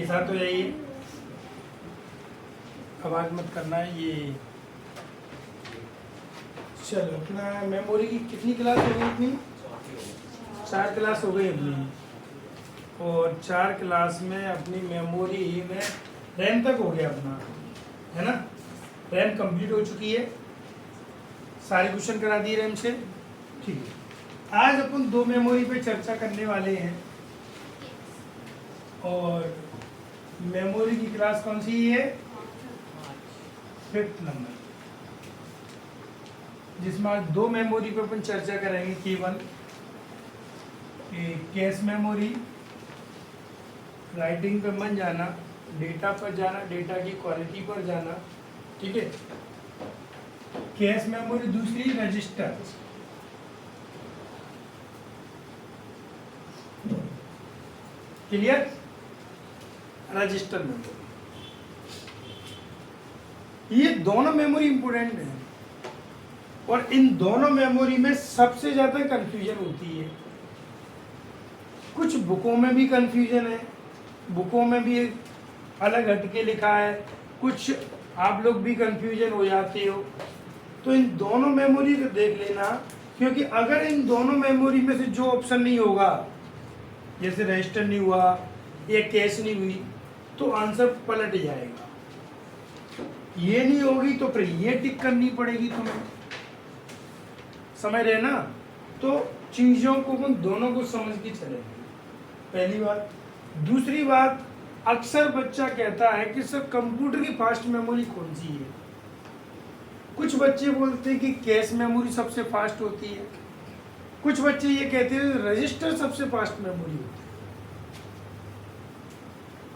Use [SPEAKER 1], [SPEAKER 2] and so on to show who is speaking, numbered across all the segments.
[SPEAKER 1] के साथ हो जाइए, आवाज मत करना है ये। चलो अपना मेमोरी की कितनी क्लास हो गई अपनी? 4 क्लास हो गई अपनी, और 4 क्लास में अपनी मेमोरी में रैम तक हो गया अपना, है ना? रैम कंप्लीट हो चुकी है, सारे क्वेश्चन करा दिए रैम से। ठीक है, आज अपन 2 मेमोरी पे चर्चा करने वाले हैं, और मेमोरी की क्लास कौन सी है? 5th नंबर, जिसमें आज 2 मेमोरी पे अपन चर्चा करेंगे केवल। कैश मेमोरी, राइटिंग पे मन जाना, डेटा पर जाना, डेटा की क्वालिटी पर जाना, ठीक है। कैश मेमोरी, दूसरी रजिस्टर। क्लियर? रजिस्टर मेमोरी, ये दोनों मेमोरी इंपोर्टेंट है, और इन दोनों मेमोरी में सबसे ज्यादा कंफ्यूजन होती है। कुछ बुकों में भी कंफ्यूजन है, बुकों में भी अलग हटके लिखा है, कुछ आप लोग भी कंफ्यूजन हो जाते हो। तो इन दोनों मेमोरी को देख लेना, क्योंकि अगर इन दोनों मेमोरी में से जो ऑप्शन नहीं होगा, जैसे रजिस्टर नहीं हुआ या कैश नहीं हुई, तो आंसर पलट जाएगा। ये नहीं होगी तो फिर ये टिक करनी पड़ेगी तुम्हें, समझ रहे ना? तो चीजों को हम दोनों को समझ के चलेंगे, पहली बात। दूसरी बात, अक्सर बच्चा कहता है कि सर कंप्यूटर की फास्ट मेमोरी कौन सी है? कुछ बच्चे बोलते हैं कि कैश मेमोरी सबसे फास्ट होती है, कुछ बच्चे ये कहते हैं रजिस्टर सबसे फास्ट मेमोरी होती है।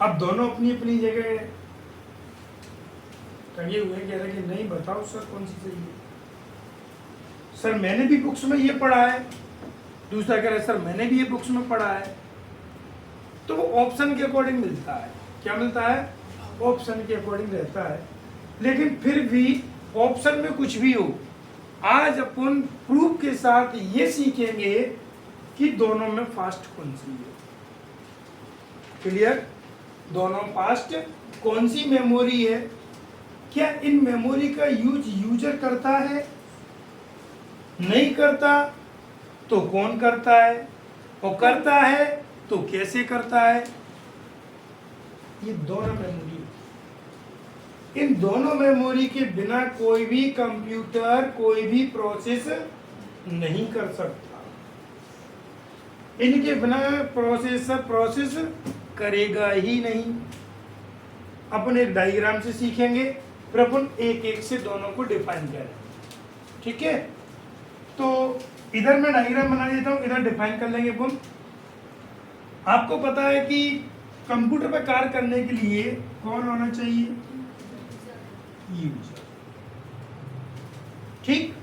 [SPEAKER 1] अब दोनों अपनी अपनी जगह टंगे हुए, कह रहे कि नहीं बताओ सर कौन सी सही है। सर मैंने भी बुक्स में ये पढ़ा है, दूसरा कह रहा है सर मैंने भी ये बुक्स में पढ़ा है। तो वो ऑप्शन के अकॉर्डिंग मिलता है। क्या मिलता है? ऑप्शन के अकॉर्डिंग रहता है। लेकिन फिर भी ऑप्शन में कुछ भी हो, आज अपन प्रूफ के साथ ये सीखेंगे कि दोनों में फास्ट कौन सी है। क्लियर? दोनों फास्ट कौन सी मेमोरी है? क्या इन मेमोरी का यूज यूजर करता है? नहीं करता तो कौन करता है? और करता है तो कैसे करता है? ये दोनों मेमोरी, इन दोनों मेमोरी के बिना कोई भी कंप्यूटर कोई भी प्रोसेस नहीं कर सकता। इनके बिना प्रोसेसर प्रोसेस करेगा ही नहीं। अपन एक डायग्राम से सीखेंगे, फिर अपन एक एक से दोनों को डिफाइन करें। ठीक है, तो इधर मैं डायग्राम बना देता हूं, इधर डिफाइन कर लेंगे अपन। आपको पता है कि कंप्यूटर पर कार्य करने के लिए कौन होना चाहिए? यूजर। ठीक,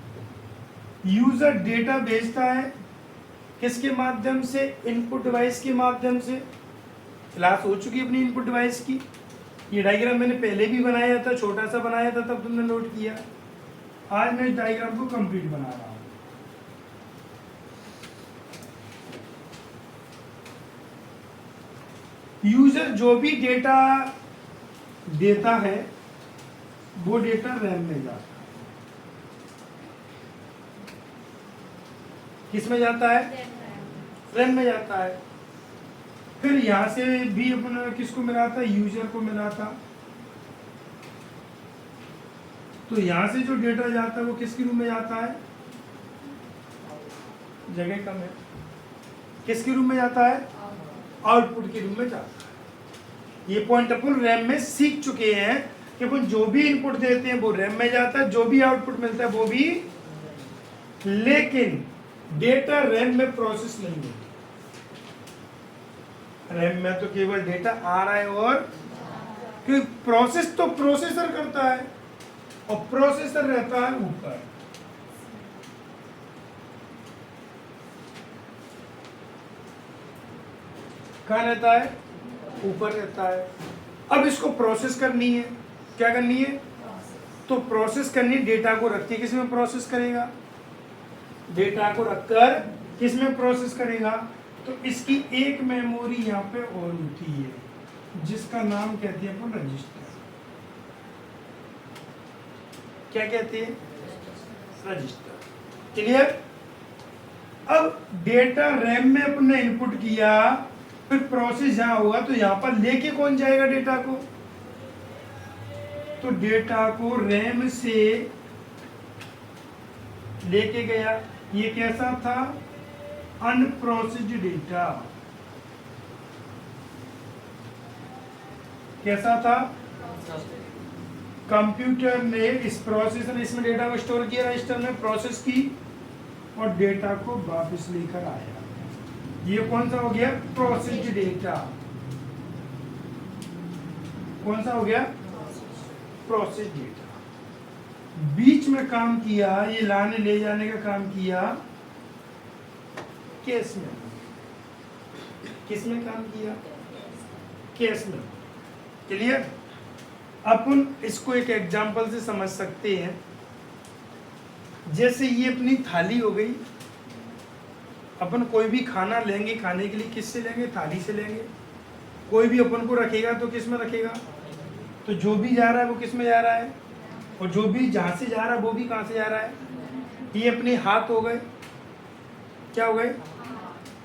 [SPEAKER 1] यूजर डेटा भेजता है किसके माध्यम से? इनपुट डिवाइस के माध्यम से। क्लास हो चुकी है अपनी इनपुट डिवाइस की। ये डायग्राम मैंने पहले भी बनाया था, छोटा सा बनाया था, तब तुमने नोट किया। आज मैं इस डायग्राम को कंप्लीट बना रहा हूं। यूजर जो भी डेटा देता है वो डेटा रैम में जाता है। किस में जाता है? रैम में जाता है। फिर यहां से भी अपना किसको मिला था? यूजर को मिला था। तो यहां से जो डेटा जाता है वो किसके रूप में जाता है? जगह कम है, किसके रूप में जाता है? आउटपुट के रूप में जाता है। ये पॉइंट अपन रैम में सीख चुके हैं कि अपन जो भी इनपुट देते हैं वो रैम में जाता है, जो भी आउटपुट मिलता है वो भी। लेकिन डेटा रैम में प्रोसेस नहीं होता। रैम में तो केवल डेटा आ रहा है, और क्योंकि प्रोसेस तो प्रोसेसर करता है, और प्रोसेसर रहता है ऊपर। कहाँ रहता है? ऊपर रहता है। अब इसको प्रोसेस करनी है। क्या करनी है? तो प्रोसेस करनी, डेटा को रख के किस में प्रोसेस करेगा? डेटा को रखकर किस में प्रोसेस करेगा? तो इसकी एक मेमोरी यहाँ पे और होती है, जिसका नाम कहते हैं अपन रजिस्टर। क्या कहते हैं? रजिस्टर। क्लियर? अब डेटा रैम में अपन ने इनपुट किया, फिर प्रोसेस यहां हुआ, तो यहां पर लेके कौन जाएगा डेटा को? तो डेटा को रैम से लेके गया। ये कैसा था? Unprocessed data. कैसा था? कंप्यूटर ने इस प्रोसेसर ने इसमें डेटा को स्टोर किया, रजिस्टर में प्रोसेस की और डेटा को वापस लेकर आया। ये कौन सा हो गया? Processed data. कौन सा हो गया? Processed data. बीच में काम किया, ये लाने ले जाने का काम किया कैश में। किस में काम किया? कैश में। क्लियर? अपन इसको एक एग्जांपल से समझ सकते हैं। जैसे ये अपनी थाली हो गई, अपन कोई भी खाना लेंगे, खाने के लिए किससे लेंगे? थाली से लेंगे। कोई भी अपन को रखेगा तो किस में रखेगा? तो जो भी जा रहा है वो किस में जा रहा है, और जो भी जहाँ से जा रहा है वो भी कहाँ से जा रहा है? ये अपने हाथ हो गए। क्या हो गए?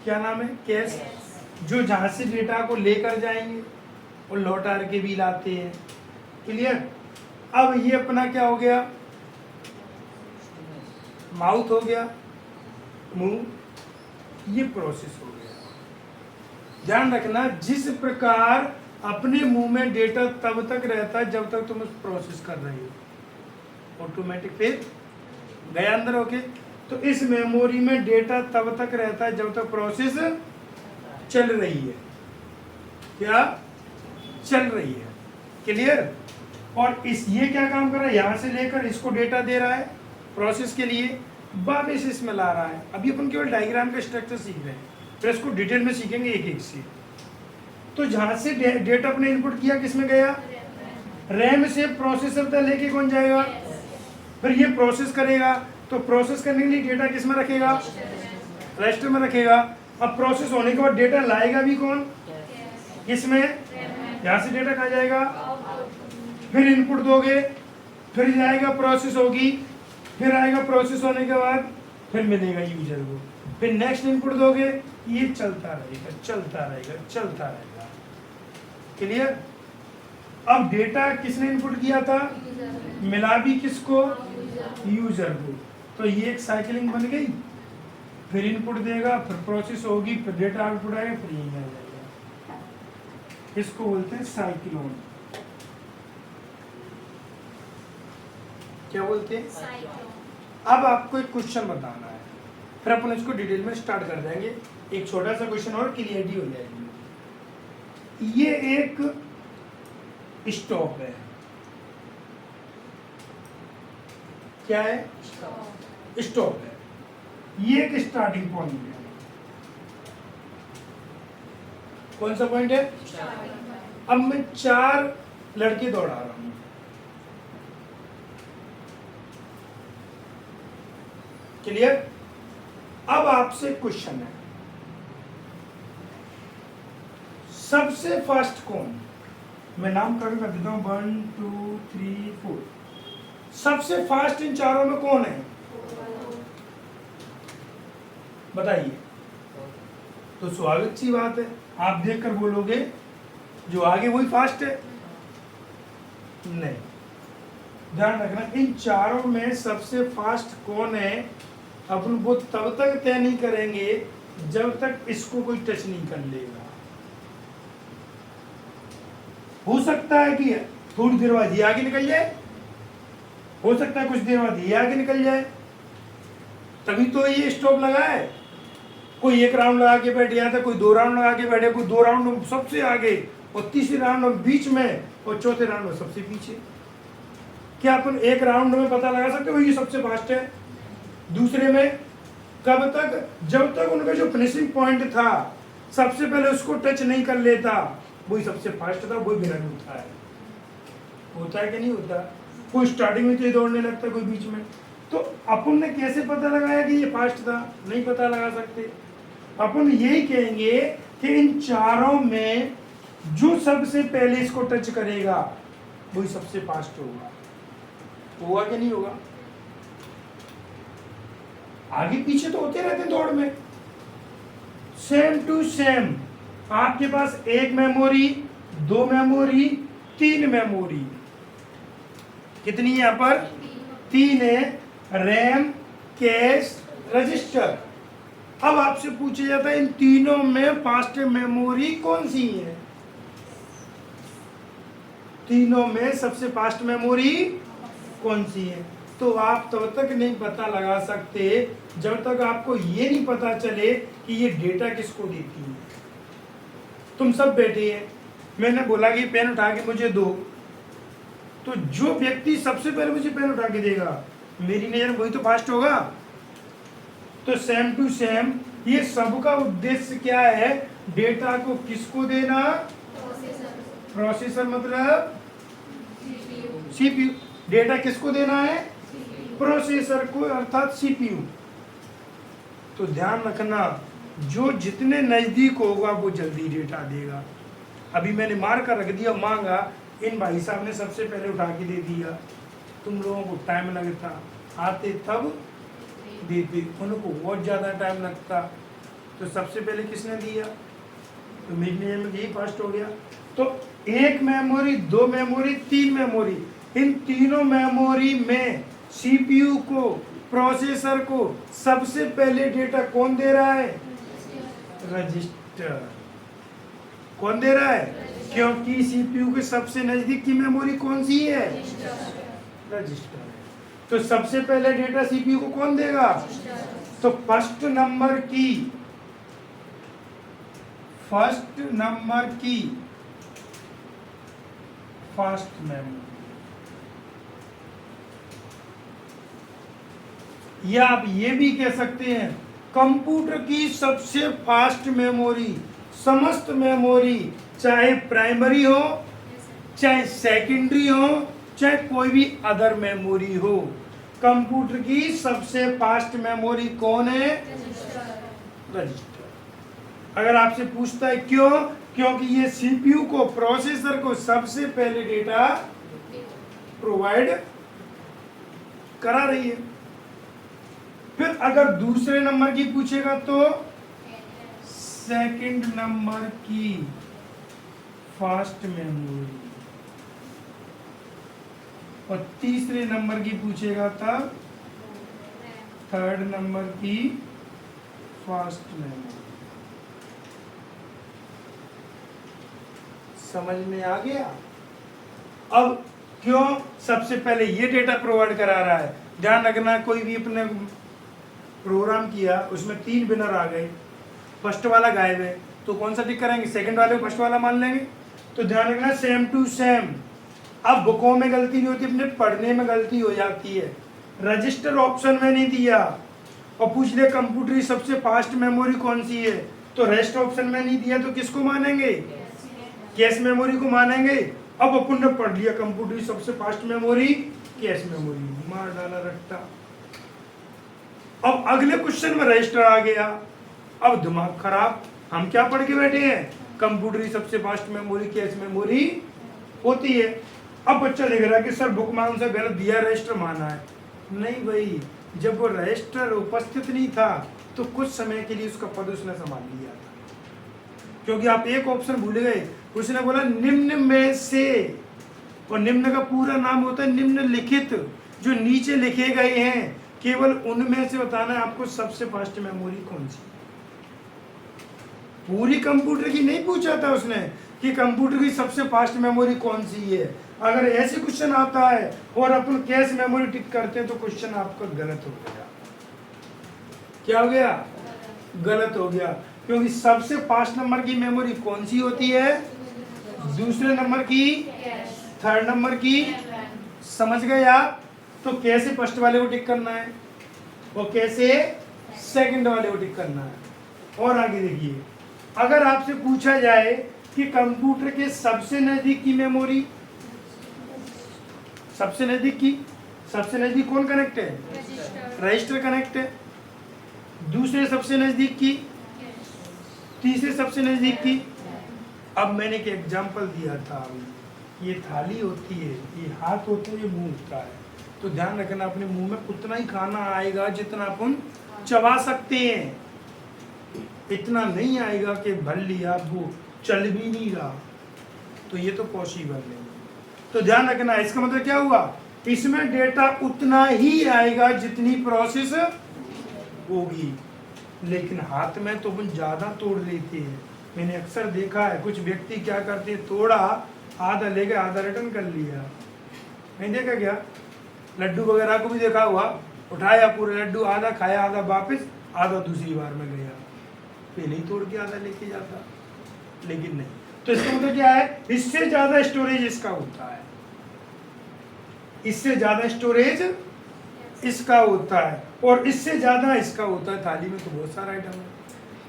[SPEAKER 1] क्या नाम है? कैश। जो जहाँ से डेटा को लेकर जाएंगे और लौटा के भी लाते हैं। क्लियर? अब ये अपना क्या हो गया? माउथ हो गया, मुंह। ये प्रोसेस हो गया। ध्यान रखना, जिस प्रकार अपने मुंह में डेटा तब तक रहता है जब तक तुम उस प्रोसेस कर रहे हो, ऑटोमेटिक फिर गया अंदर। ओके, तो इस मेमोरी में डेटा तब तक रहता है जब तक प्रोसेस चल रही है। क्या चल रही है? क्लियर? और इस ये क्या काम कर रहा है? यहां से लेकर इसको डेटा दे रहा है प्रोसेस के लिए, वापस इसमें ला रहा है। अभी अपन केवल डायग्राम का स्ट्रक्चर सीख रहे हैं, फिर इसको डिटेल में सीखेंगे एक एक से। तो जहां से डेटा अपने इनपुट किया, किसमें गया? रैम से प्रोसेसर तक लेके कौन जाएगा? फिर ये प्रोसेस करेगा, तो प्रोसेस करने के लिए डेटा किस में रखेगा? रजिस्टर में रखेगा। अब प्रोसेस होने के बाद डेटा लाएगा भी कौन? किसमें? यहाँ से डेटा कहाँ जाएगा? फिर इनपुट दोगे, फिर जाएगा, प्रोसेस होगी, फिर आएगा, प्रोसेस होने के बाद फिर मिलेगा यूजर को, फिर नेक्स्ट इनपुट दोगे। ये चलता रहेगा, चलता रहेगा, चलता रहेगा। क्लियर? अब डेटा किसने इनपुट किया था? मिला भी किसको? यूजर को। तो ये एक साइकिलिंग बन गई। फिर इनपुट देगा, फिर प्रोसेस होगी, फिर डेटा आउटपुट आएगा, फिर ये आ जाएगा। इसको बोलते हैं साइक्लोन। क्या बोलते हैं? अब आपको एक क्वेश्चन बताना है, फिर अपन इसको डिटेल में स्टार्ट कर देंगे। एक छोटा सा क्वेश्चन और क्लियरिटी हो जाएगी। ये एक स्टॉप है। क्या है? स्टॉप है। ये एक स्टार्टिंग पॉइंट है। कौन सा पॉइंट है? अब मैं 4 लड़के दौड़ा रहा हूं। क्लियर? अब आपसे क्वेश्चन है, सबसे फास्ट कौन? मैं नाम कर देता हूं, 1 2 3 4। सबसे फास्ट इन चारों में कौन है? बताइए। तो स्वागत सी बात है, आप देखकर बोलोगे जो आगे वही फास्ट है। नहीं, ध्यान रखना, इन चारों में सबसे फास्ट कौन है अपन वो तब तक तय नहीं करेंगे जब तक इसको कोई टच नहीं कर लेगा। हो सकता है कि थोड़ी देर बाद ये आगे निकल जाए, हो सकता है कुछ देर बाद ये आगे निकल जाए, तभी तो ये स्टॉप लगा है। कोई 1 राउंड लगा के बैठ गया था, कोई 2 राउंड लगा के बैठे, कोई 2 राउंड सबसे आगे और तीसरे राउंड बीच में और चौथे राउंड में सबसे पीछे। क्या अपन 1 राउंड में पता लगा सकते हो ये सबसे फास्ट है? दूसरे में कब तक? जब तक उनका जो फिनिशिंग पॉइंट था सबसे पहले उसको टच नहीं कर लेता, वही सबसे फास्ट था, वही विनर होता है। होता है कि नहीं होता? कोई स्टार्टिंग में तो दौड़ने लगता है, कोई बीच में। तो अपन ने कैसे पता लगाया कि ये फास्ट था? नहीं पता लगा सकते। अपन यही कहेंगे कि इन चारों में जो सबसे पहले इसको टच करेगा वही सबसे फास्ट होगा। होगा कि नहीं होगा? आगे पीछे तो होते रहते हैं दौड़ में। सेम टू सेम आपके पास एक मेमोरी, दो मेमोरी, तीन मेमोरी, कितनी है यहाँ पर? तीन है, रैम, कैश, रजिस्टर। अब आपसे पूछा जाता है इन तीनों में फास्ट मेमोरी कौन सी है? तीनों में सबसे फास्ट मेमोरी कौन सी है? तो आप तब तक नहीं पता लगा सकते जब तक आपको ये नहीं पता चले कि ये डेटा किसको देती है। तुम सब बैठे हैं, मैंने बोला कि पेन उठा के मुझे दो, तो जो व्यक्ति सबसे पहले मुझे पेन उठा के देगा मेरी नजर वही तो फास्ट होगा। तो सेम टू सेम ये सबका उद्देश्य क्या है? डेटा को किसको देना? प्रोसेसर मतलब सीपीयू। डेटा किसको देना है? प्रोसेसर को, अर्थात सीपीयू। तो ध्यान रखना, जो जितने नजदीक होगा वो जल्दी डेटा देगा। अभी मैंने मार कर रख दिया, मांगा, इन भाई साहब ने सबसे पहले उठा के दे दिया, तुम लोगों को टाइम लगता, आते तब देते, उनको बहुत ज़्यादा टाइम लगता। तो सबसे पहले किसने दिया? तो मेरे में यही फास्ट हो गया। तो एक मेमोरी, दो मेमोरी, तीन मेमोरी, इन तीनों मेमोरी में सीपीयू को, प्रोसेसर को सबसे पहले डेटा कौन दे रहा है? रजिस्टर। कौन दे रहा है? क्योंकि सीपीयू के सबसे नजदीक की मेमोरी कौन सी है? रजिस्टर। तो सबसे पहले डेटा सीपीयू को कौन देगा? तो फर्स्ट नंबर की फास्ट मेमोरी, या आप ये भी कह सकते हैं कंप्यूटर की सबसे फास्ट मेमोरी। समस्त मेमोरी, चाहे प्राइमरी हो, चाहे सेकेंडरी हो, चाहे कोई भी अदर मेमोरी हो, कंप्यूटर की सबसे फास्ट मेमोरी कौन है? रजिस्टर। अगर आपसे पूछता है क्यों? क्योंकि ये सीपीयू को, प्रोसेसर को सबसे पहले डेटा प्रोवाइड करा रही है। फिर अगर दूसरे नंबर की पूछेगा तो सेकंड नंबर की फास्ट मेमोरी, और तीसरे नंबर की पूछेगा तब थर्ड नंबर की फास्ट मेमोरी। समझ में आ गया? अब क्यों सबसे पहले ये डेटा प्रोवाइड करा रहा है? ध्यान रखना, कोई भी अपने प्रोग्राम किया, उसमें 3 विनर आ गए, फर्स्ट वाला गायब है, तो कौन सा टिक करेंगे? सेकंड वाले को फर्स्ट वाला मान लेंगे। तो ध्यान रखना, सेम टू सेम। अब बुकों में गलती नहीं होती, अपने पढ़ने में गलती हो जाती है। रजिस्टर ऑप्शन में नहीं दिया और पूछ ले कंप्यूटर की सबसे फास्ट मेमोरी कौन सी है, तो रेस्ट ऑप्शन में नहीं दिया, तो किसको मानेंगे? कैश मेमोरी को मानेंगे। अब अपन ने पढ़ लिया कंप्यूटर की सबसे फास्ट मेमोरी कैश मेमोरी, मार डाला रट्टा। अब अगले क्वेश्चन में रजिस्टर आ गया। अब दिमाग खराब, हम क्या पढ़ के बैठे हैं? कंप्यूटर की सबसे फास्ट मेमोरी कैश मेमोरी होती है। अब बच्चा देख रहा है कि सर बुक में उनसे गलत दिया, रजिस्टर माना है। नहीं भाई, जब वो रजिस्टर उपस्थित नहीं था तो कुछ समय के लिए उसका पद उसने संभाल लिया था, क्योंकि आप एक ऑप्शन भूल गए। उसने बोला निम्न में से, और निम्न का पूरा नाम होता है निम्नलिखित, जो नीचे लिखे गए हैं केवल उनमें से बताना है आपको सबसे फास्ट मेमोरी कौन सी। पूरी कंप्यूटर की नहीं पूछा था उसने कि कंप्यूटर की सबसे फास्ट मेमोरी कौन सी है। अगर ऐसे क्वेश्चन आता है और अपन कैश मेमोरी टिक करते हैं तो क्वेश्चन आपका गलत हो गया। क्या हो गया? गलत हो गया, क्योंकि सबसे फास्ट नंबर की मेमोरी कौन सी होती है? दूसरे नंबर की, थर्ड नंबर की। समझ गए आप? तो कैसे फर्स्ट वाले को टिक करना है और कैसे सेकंड वाले को टिक करना है। और आगे देखिए, अगर आपसे पूछा जाए कि कंप्यूटर के सबसे नजदीक की मेमोरी, सबसे नजदीक कौन कनेक्ट है? रजिस्टर कनेक्ट है। दूसरे सबसे नजदीक की, तीसरे सबसे नजदीक की। अब मैंने एक एग्जाम्पल दिया था, ये थाली होती है, ये हाथ होता है, ये मुंह होता है। तो ध्यान रखना अपने मुंह में उतना ही खाना आएगा जितना अपन चबा सकते हैं, इतना नहीं आएगा कि भर लिया वो चल भी नहीं रहा, तो ये तो पॉसिबल नहीं। तो ध्यान रखना, इसका मतलब क्या हुआ, इसमें डेटा उतना ही आएगा जितनी प्रोसेस होगी, लेकिन हाथ में तो अपन ज़्यादा तोड़ लेते हैं। मैंने अक्सर देखा है कुछ व्यक्ति क्या करते हैं, तोड़ा आधा ले गए, आधा रिटर्न कर लिया। नहीं देखा क्या, लड्डू वगैरह को भी देखा हुआ, उठाया पूरे लड्डू, आधा खाया, आधा वापस, आधा दूसरी बार में गया, पहले ही तोड़ के आधा लेके जाता, लेकिन नहीं। तो इसका मतलब क्या है, इससे ज्यादा स्टोरेज इसका होता है, इससे ज्यादा स्टोरेज इसका होता है, और इससे ज्यादा इसका होता है। थाली में तो बहुत सारा आइटम है,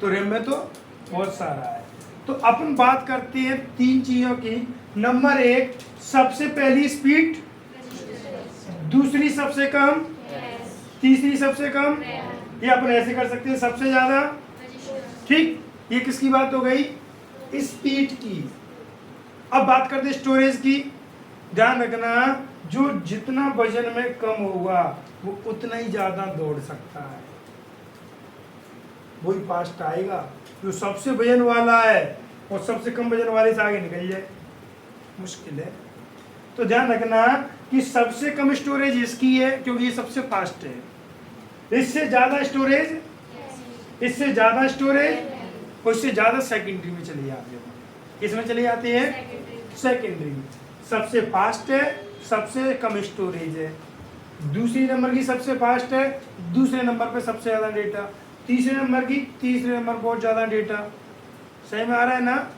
[SPEAKER 1] तो रैम में तो बहुत सारा है। तो अपन बात करते हैं 3 चीजों की। नंबर 1, सबसे पहली स्पीड, दूसरी सबसे कम, तीसरी सबसे कम, ये अपन ऐसे कर सकते हैं, सबसे ज्यादा। ठीक, ये किसकी बात हो गई, स्पीड की। अब बात करते हैं स्टोरेज की। ध्यान रखना, जो जितना वजन में कम होगा वो उतना ही ज्यादा दौड़ सकता है, वही फास्ट आएगा। जो सबसे वजन वाला है और सबसे कम वजन वाले से आगे निकल जाए, मुश्किल है। तो ध्यान रखना कि सबसे कम स्टोरेज इसकी है क्योंकि ये सबसे फास्ट है। इससे ज्यादा स्टोरेज, इससे ज्यादा स्टोरेज, और इससे ज्यादा सेकेंडरी में चले जाते हैं। किसमें चले जाते हैं, सेकेंडरी में। सबसे फास्ट है, सबसे कम स्टोरेज है, दूसरी नंबर की सबसे फास्ट है, दूसरे नंबर पे सबसे ज्यादा डेटा, तीसरे नंबर की, तीसरे नंबर बहुत ज्यादा डेटा। सही में आ रहा है ना,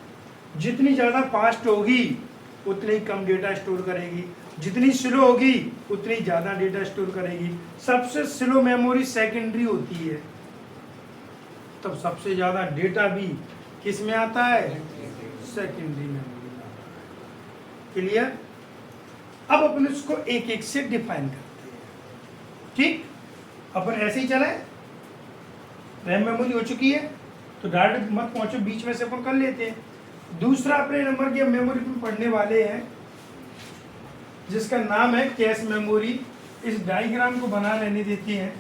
[SPEAKER 1] जितनी ज्यादा फास्ट होगी उतनी कम डेटा स्टोर करेगी, जितनी स्लो होगी उतनी ज्यादा डेटा स्टोर करेगी। सबसे स्लो मेमोरी सेकेंडरी होती है, तब सबसे ज्यादा डेटा भी किस में आता है, सेकेंडरी मेमोरी में आता है। क्लियर। अब अपन इसको एक एक से डिफाइन करते हैं। ठीक, अपन ऐसे ही चले, रैम मेमोरी हो चुकी है तो डायरेक्ट मत पहुंचो, बीच में से अपन कर लेते हैं। दूसरा अपने नंबर की मेमोरी पे पढ़ने वाले हैं जिसका नाम है कैश मेमोरी। इस डायग्राम को बना लेने देते हैं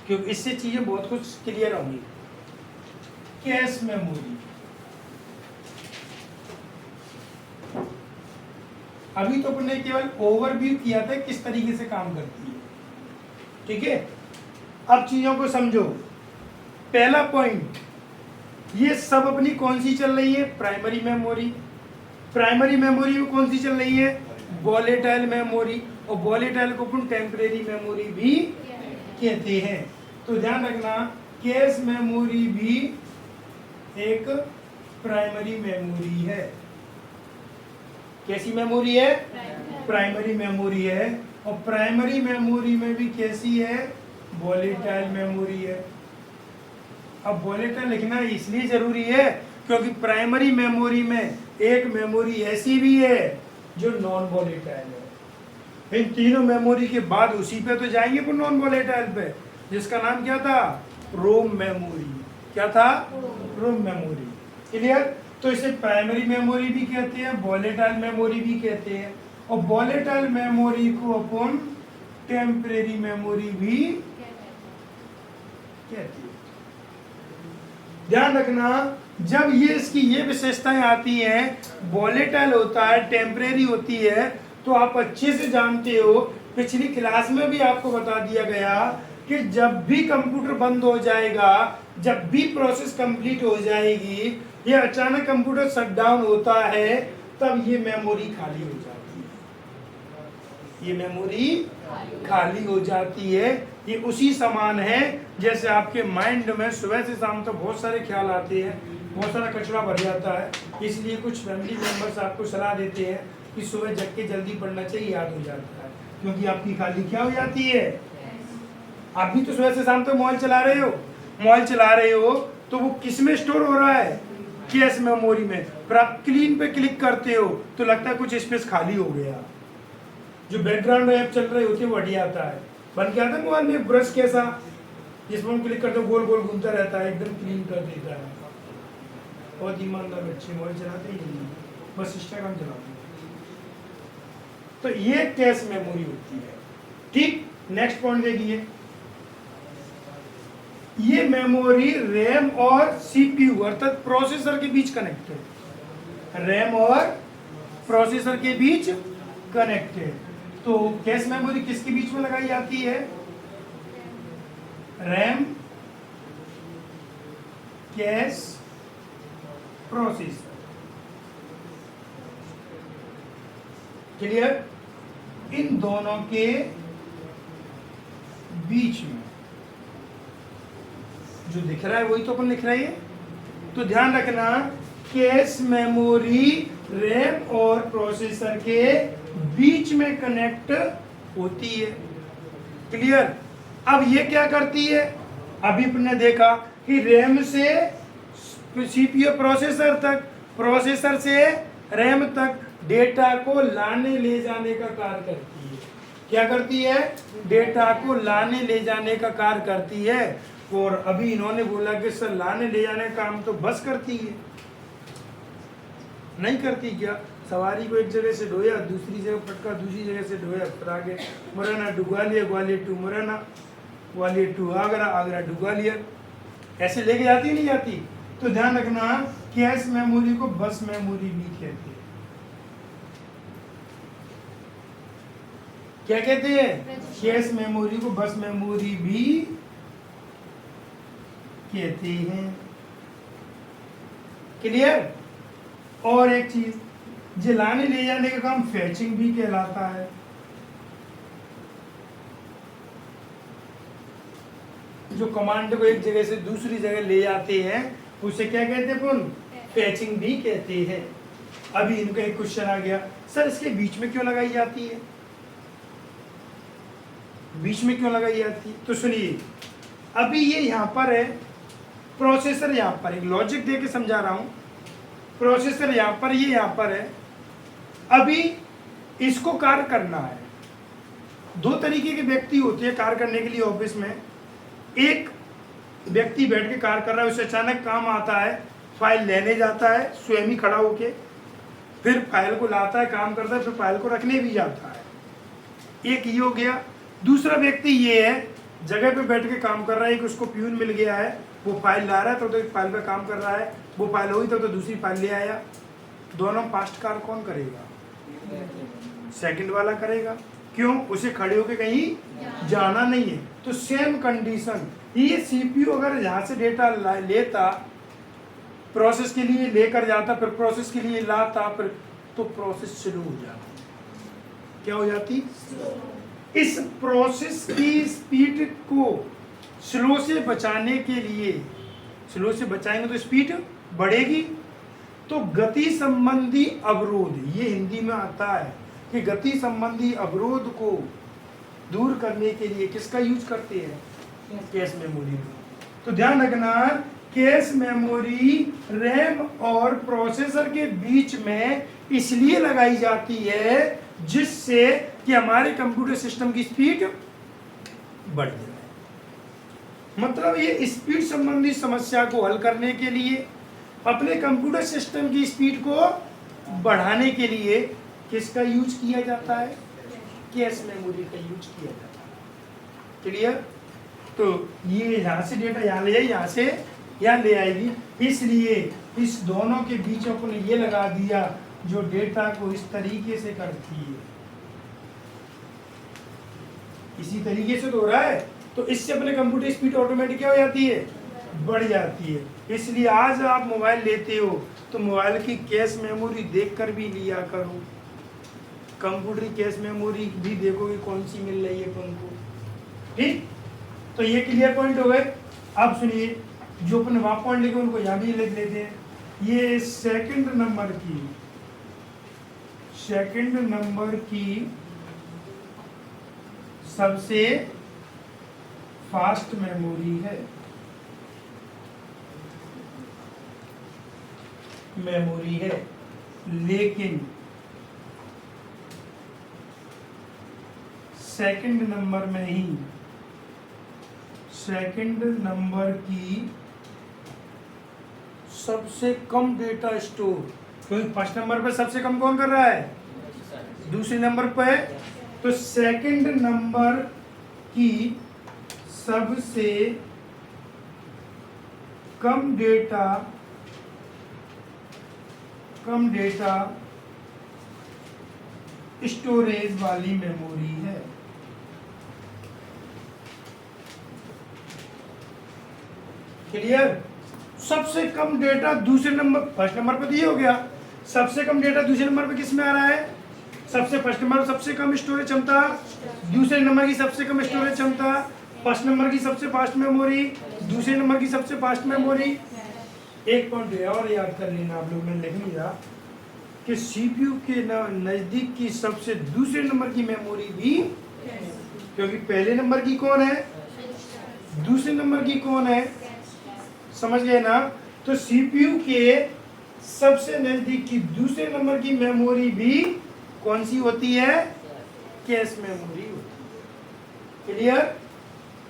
[SPEAKER 1] क्योंकि इससे चीजें बहुत कुछ क्लियर होंगी। कैश मेमोरी, अभी तो अपने केवल ओवरव्यू किया था किस तरीके से काम करती है। ठीक है, अब चीजों को समझो। पहला पॉइंट, ये सब अपनी कौन सी चल रही है, प्राइमरी मेमोरी। प्राइमरी मेमोरी में कौन सी चल रही है, वॉलेटाइल मेमोरी, और वॉलेटाइल को अपन टेम्परेरी मेमोरी भी कहते हैं। तो ध्यान रखना, कैश मेमोरी भी एक प्राइमरी मेमोरी है। कैसी मेमोरी है, प्राइमरी मेमोरी है, और प्राइमरी मेमोरी में भी कैसी है, वॉलेटाइल मेमोरी है। अब वॉलेटाइल लिखना इसलिए जरूरी है क्योंकि प्राइमरी मेमोरी में एक मेमोरी ऐसी भी है जो नॉन वॉलेटाइल है। इन तीनों मेमोरी के बाद उसी पे तो जाएंगे वो नॉन वॉलेटाइल पे, जिसका नाम क्या था, रोम मेमोरी। क्या था, रोम मेमोरी। क्लियर। तो इसे प्राइमरी मेमोरी भी कहते हैं, वॉलेटाइल मेमोरी भी कहते हैं, और वॉलेटाइल मेमोरी को अपन टेम्परेरी मेमोरी भी कहते हैं। ध्यान रखना, जब ये इसकी ये विशेषताएं आती हैं, वॉलेटाइल होता है, टेम्परेरी होती है, तो आप अच्छे से जानते हो, पिछली क्लास में भी आपको बता दिया गया कि जब भी कंप्यूटर बंद हो जाएगा, जब भी प्रोसेस कंप्लीट हो जाएगी, ये अचानक कंप्यूटर शट डाउन होता है, तब ये मेमोरी खाली हो जाती है। ये मेमोरी खाली हो जाती है। ये उसी समान है जैसे आपके माइंड में सुबह से शाम तक बहुत सारे ख्याल आते हैं, बहुत सारा कचरा भर जाता है, इसलिए कुछ फैमिली मेंबर्स आपको सलाह देते हैं कि सुबह जग के जल्दी पढ़ना चाहिए, याद हो जाता है, क्योंकि आपकी खाली क्या हो जाती है। आप भी तो सुबह से शाम तक मोबाइल चला रहे हो, मोबाइल चला रहे हो तो वो किस में स्टोर हो रहा है, कैश मेमोरी में। फिर आप क्लीन पे क्लिक करते हो तो लगता है कुछ स्पेस खाली हो गया, जो बैकग्राउंड ऐप चल रही होती है वो हट जाता है, बन के आता है मोबाइल में ब्रश कैसा, जिसमें हम क्लिक करते हो गोल गोल घूमता रहता है, एकदम क्लीन कर देता है। बहुत ईमानदार बच्चे मोबाइल चलाते ही नहीं, बस इंस्टाग्राम चलाते हैं। तो ये कैश मेमोरी होती है। ठीक, नेक्स्ट पॉइंट देखिए, ये मेमोरी रैम और सीपीयू अर्थात प्रोसेसर के बीच कनेक्टेड, रैम और प्रोसेसर के बीच कनेक्टेड। तो कैश मेमोरी किसके बीच में लगाई जाती है? RAM, cash, processor. क्लियर? इन दोनों के बीच में जो दिख रहा है वही तो अपन लिख रहे हैं। तो ध्यान रखना, कैश मेमोरी रैम और प्रोसेसर के बीच में कनेक्ट होती है। क्लियर? अब ये क्या करती है? अभी अपने देखा कि रैम से सीपीयू प्रोसेसर तक, प्रोसेसर से रैम तक डेटा को लाने ले जाने का कार्य करती है। क्या करती है? डेटा को लाने ले जाने का कार्य करती है। और अभी इन्होंने बोला कि सर लाने ले जाने का काम तो बस करती है, नहीं करती क्या? सवारी को एक जगह से ढोया, दूसरी जगह पटका, दूसरी जगह से ढोया, फिर आगे Morena to Gwalior, Gwalior to Morena, Gwalior to Agra, Agra to Gwalior, ऐसे लेके जाती नहीं जाती? तो ध्यान रखना, कैश मेमोरी को बस मेमोरी भी कहते हैं। क्या कहते हैं? कैश मेमोरी को बस मेमोरी भी कहते हैं। क्लियर? और एक चीज, जो लाने ले जाने का काम फैचिंग भी कहलाता है। जो कमांड को एक जगह से दूसरी जगह ले जाते हैं उसे क्या कहते हैं? अपन फैचिंग भी कहते हैं। अभी इनका एक क्वेश्चन आ गया, सर इसके बीच में क्यों लगाई जाती है? बीच में क्यों लगाई जाती है? तो सुनिए, अभी ये यहाँ पर है प्रोसेसर, यहाँ पर एक लॉजिक दे के समझा रहा हूं। प्रोसेसर यहाँ पर, ये यहाँ पर है। अभी इसको कार्य करना है। दो तरीके के व्यक्ति होते हैं कार्य करने के लिए ऑफिस में। एक व्यक्ति बैठ के कार्य कर रहा है, उसे अचानक काम आता है, फाइल लेने जाता है स्वयं ही खड़ा होके, फिर फाइल को लाता है, काम करता है, फिर फाइल को रखने भी जाता है। एक ये हो गया। दूसरा व्यक्ति ये है, जगह पे बैठ के काम कर रहा है, एक उसको प्यून मिल गया है, वो फाइल ला रहा है, तो एक फाइल पे काम कर रहा है, वो फाइल हुई तो दूसरी फाइल ले आया। दोनों फास्ट कार्य कौन करेगा? सेकंड वाला करेगा। क्यों? उसे खड़े होके कहीं जाना नहीं है। तो सेम कंडीशन, ये सीपीयू अगर यहाँ से डेटा लेता, प्रोसेस के लिए लेकर जाता, फिर प्रोसेस के लिए लाता, फिर तो प्रोसेस स्लो हो जाती। क्या हो जाती? इस प्रोसेस की स्पीड को स्लो से बचाने के लिए, स्लो से बचाएंगे तो स्पीड बढ़ेगी। तो गति संबंधी अवरोध, ये हिंदी में आता है कि गति संबंधी अवरोध को दूर करने के लिए किसका यूज करते हैं? कैश मेमोरी में। तो ध्यान रखना, कैश मेमोरी रैम और प्रोसेसर के बीच में इसलिए लगाई जाती है जिससे कि हमारे कंप्यूटर सिस्टम की स्पीड बढ़ जाए। मतलब ये स्पीड संबंधी समस्या को हल करने के लिए, अपने कंप्यूटर सिस्टम की स्पीड को बढ़ाने के लिए किसका यूज किया जाता है? कैश मेमोरी का यूज किया जाता है। क्लियर? तो ये यहाँ से डेटा यहाँ ले जाए, यहाँ से यहाँ ले आएगी, इसलिए इस दोनों के बीच अपन ये लगा दिया जो डेटा को इस तरीके से करती है। इसी तरीके से तो हो रहा है, तो इससे अपने कंप्यूटर स्पीड ऑटोमेटिक क्या हो जाती है? बढ़ जाती है। इसलिए आज आप मोबाइल लेते हो तो मोबाइल की कैश मेमोरी देखकर भी लिया करो। कंप्यूटर की कैश मेमोरी भी देखोगे कौन सी मिल रही है तुमको। ठीक? तो ये क्लियर पॉइंट हो गए। अब सुनिए, जो अपने वहां पॉइंट लिखे उनको यहाँ भी लिख लेते हैं। ये सेकंड नंबर की सबसे फास्ट मेमोरी है। लेकिन सेकंड नंबर की सबसे कम डेटा स्टोर, क्योंकि फर्स्ट नंबर पे सबसे कम कौन कर रहा है, दूसरे नंबर पे, तो सेकंड नंबर की सबसे कम डेटा स्टोरेज वाली मेमोरी है। क्लियर? सबसे कम डेटा दूसरे नंबर, फर्स्ट नंबर पे दिए हो गया, सबसे कम डेटा दूसरे नंबर पे किस में आ रहा है, सबसे फर्स्ट नंबर सबसे कम स्टोरेज क्षमता, दूसरे नंबर की सबसे कम स्टोरेज क्षमता, फर्स्ट नंबर की सबसे फास्ट मेमोरी, दूसरे नंबर की सबसे फास्ट मेमोरी। एक पॉइंट और याद कर लेना आप लोग, मैं लिख नहीं रहा, कि सीपीयू के नजदीक की सबसे दूसरे नंबर की मेमोरी भी, क्योंकि पहले नंबर की कौन है, दूसरे नंबर की कौन है, समझ गए ना? तो सीपीयू के सबसे नजदीक की दूसरे नंबर की मेमोरी भी कौन सी होती है, कैश मेमोरी होती है। क्लियर?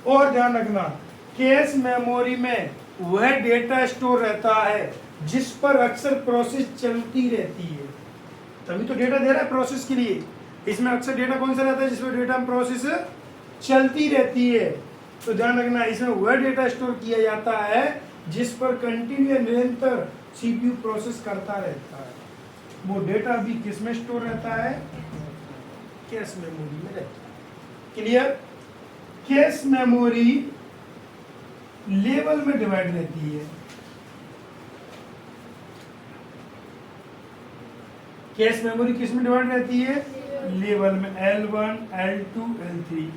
[SPEAKER 1] और ध्यान रखना, कैश मेमोरी में वह डेटा स्टोर रहता है जिस पर अक्सर प्रोसेस चलती रहती है, तभी तो डेटा दे रहा है प्रोसेस के लिए। इसमें अक्सर डेटा कौन सा रहता है, जिसमें डेटा प्रोसेस चलती रहती है। तो ध्यान रखना, इसमें वह डेटा स्टोर किया जाता है जिस पर कंटिन्यू निरंतर सीपीयू प्रोसेस करता रहता है। वो डेटा भी किस में स्टोर रहता है, कैश मेमोरी में रहता है। क्लियर? कैश मेमोरी लेवल में डिवाइड रहती है। कैश मेमोरी किस में डिवाइड रहती है, लेवल में, L1, L2, L3,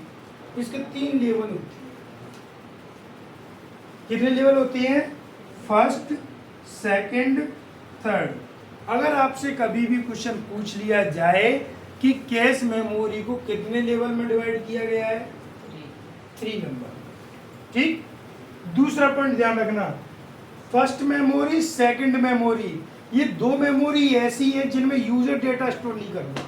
[SPEAKER 1] इसके 3 लेवल होते हैं। कितने लेवल होते हैं, फर्स्ट, सेकंड, थर्ड। अगर आपसे कभी भी क्वेश्चन पूछ लिया जाए कि कैश मेमोरी को कितने लेवल में डिवाइड किया गया है, 3 नंबर, ठीक। दूसरा पॉइंट ध्यान रखना, फर्स्ट मेमोरी, सेकंड मेमोरी, ये 2 मेमोरी ऐसी है जिनमें यूजर डेटा स्टोर नहीं करता।